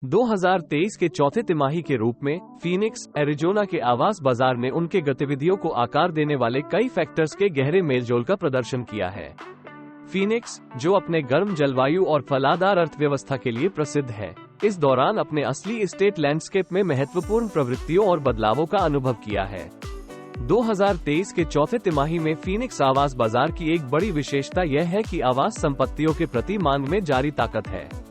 2023 के चौथे तिमाही के रूप में फीनिक्स, एरिजोना के आवास बाजार ने उनके गतिविधियों को आकार देने वाले कई फैक्टर्स के गहरे मेलजोल का प्रदर्शन किया है। फीनिक्स, जो अपने गर्म जलवायु और फलादार अर्थव्यवस्था के लिए प्रसिद्ध है, इस दौरान अपने असली एस्टेट लैंडस्केप में महत्वपूर्ण प्रवृत्तियों और बदलावों का अनुभव किया है। 2023 के चौथे तिमाही में फीनिक्स आवास बाजार की एक बड़ी विशेषता यह है कि आवास संपत्तियों के प्रति मांग में जारी ताकत है।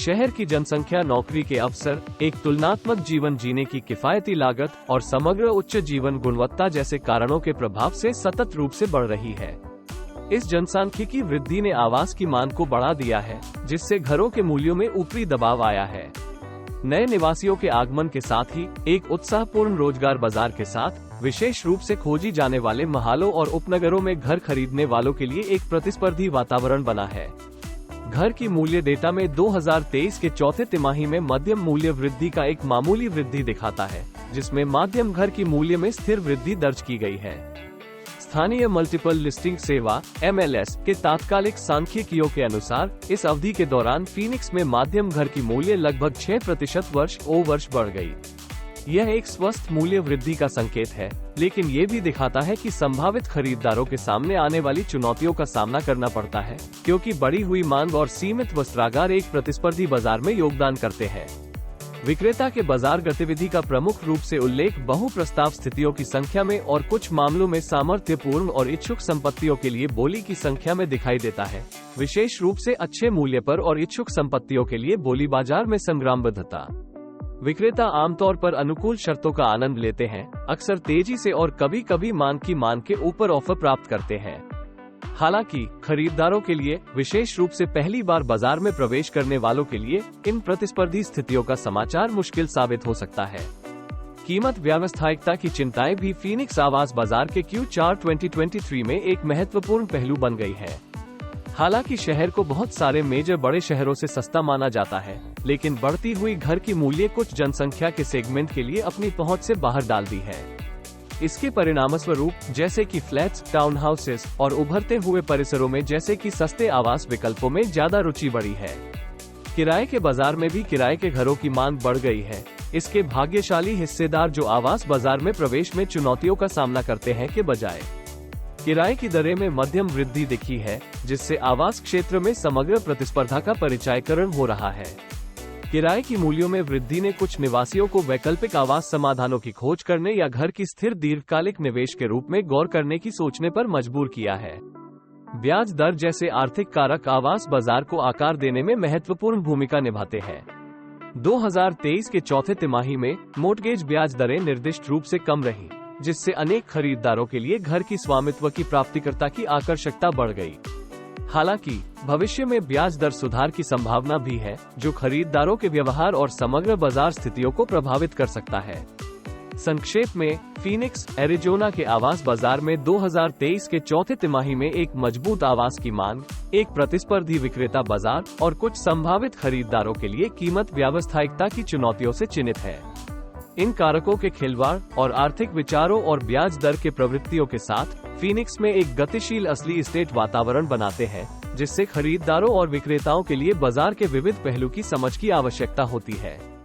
शहर की जनसंख्या, नौकरी के अवसर, एक तुलनात्मक जीवन जीने की किफायती लागत और समग्र उच्च जीवन गुणवत्ता जैसे कारणों के प्रभाव से सतत रूप से बढ़ रही है। इस जनसांख्यिकी वृद्धि ने आवास की मांग को बढ़ा दिया है, जिससे घरों के मूल्यों में ऊपरी दबाव आया है। नए निवासियों के आगमन के साथ ही एक उत्साहपूर्ण रोजगार बाजार के साथ विशेष रूप से खोजी जाने वाले महालों और उपनगरों में घर खरीदने वालों के लिए एक प्रतिस्पर्धी वातावरण बना है। घर की मूल्य डेटा में 2023 के चौथे तिमाही में मध्यम मूल्य वृद्धि का एक मामूली वृद्धि दिखाता है, जिसमें माध्यम घर की मूल्य में स्थिर वृद्धि दर्ज की गई है। स्थानीय मल्टीपल लिस्टिंग सेवा (MLS) के तात्कालिक सांख्यिकियों के अनुसार इस अवधि के दौरान फीनिक्स में माध्यम घर की मूल्य लगभग 6% वर्ष बढ़ गई। यह एक स्वस्थ मूल्य वृद्धि का संकेत है, लेकिन ये भी दिखाता है कि संभावित खरीदारों के सामने आने वाली चुनौतियों का सामना करना पड़ता है, क्योंकि बढ़ी हुई मांग और सीमित वस्त्रागार एक प्रतिस्पर्धी बाजार में योगदान करते हैं। विक्रेता के बाजार गतिविधि का प्रमुख रूप से उल्लेख बहु प्रस्ताव स्थितियों की संख्या में और कुछ मामलों में सामर्थ्यपूर्ण और इच्छुक संपत्तियों के लिए बोली की संख्या में दिखाई देता है, विशेष रूप से अच्छे मूल्य पर और इच्छुक संपत्तियों के लिए बोली बाजार में संग्रामबद्धता। विक्रेता आमतौर पर अनुकूल शर्तों का आनंद लेते हैं, अक्सर तेजी से और कभी कभी मांग के ऊपर ऑफर प्राप्त करते हैं। हालांकि खरीदारों के लिए, विशेष रूप से पहली बार बाजार में प्रवेश करने वालों के लिए, इन प्रतिस्पर्धी स्थितियों का समाचार मुश्किल साबित हो सकता है। कीमत व्यावसायिकता की चिंताएं भी फीनिक्स आवास बाजार के Q4 2023 में एक महत्वपूर्ण पहलू बन गई है। हालांकि शहर को बहुत सारे मेजर बड़े शहरों से सस्ता माना जाता है, लेकिन बढ़ती हुई घर की मूल्य कुछ जनसंख्या के सेगमेंट के लिए अपनी पहुंच से बाहर डाल दी है। इसके परिणामस्वरूप, जैसे कि फ्लैट्स, टाउन हाउसेस और उभरते हुए परिसरों में जैसे कि सस्ते आवास विकल्पों में ज्यादा रुचि बढ़ी है। किराए के बाजार में भी किराए के घरों की मांग बढ़ गई है। इसके भाग्यशाली हिस्सेदार जो आवास बाजार में प्रवेश में चुनौतियों का सामना करते हैं के बजाय किराए की दरें में मध्यम वृद्धि दिखी है, जिससे आवास क्षेत्र में समग्र प्रतिस्पर्धा का परिचायकरण हो रहा है। किराए की मूल्यों में वृद्धि ने कुछ निवासियों को वैकल्पिक आवास समाधानों की खोज करने या घर की स्थिर दीर्घकालिक निवेश के रूप में गौर करने की सोचने पर मजबूर किया है। ब्याज दर जैसे आर्थिक कारक आवास बाजार को आकार देने में महत्वपूर्ण भूमिका निभाते हैं। 2023 के चौथे तिमाही में मोर्टगेज ब्याज दरें निर्दिष्ट रूप से कम रहीं, जिससे अनेक खरीदारों के लिए घर की स्वामित्व की प्राप्तिकर्ता की आकर्षकता बढ़ गई। हालांकि भविष्य में ब्याज दर सुधार की संभावना भी है, जो खरीदारों के व्यवहार और समग्र बाजार स्थितियों को प्रभावित कर सकता है। संक्षेप में, फीनिक्स, एरिजोना के आवास बाजार में 2023 के चौथे तिमाही में एक मजबूत आवास की मांग, एक प्रतिस्पर्धी विक्रेता बाजार और कुछ संभावित खरीदारों के लिए कीमत व्यावसायिकता की चुनौतियों से चिन्हित है। इन कारकों के खिलवाड़ और आर्थिक विचारों और ब्याज दर के प्रवृत्तियों के साथ फीनिक्स में एक गतिशील असली एस्टेट वातावरण बनाते हैं, जिससे खरीदारों और विक्रेताओं के लिए बाजार के विविध पहलू की समझ की आवश्यकता होती है।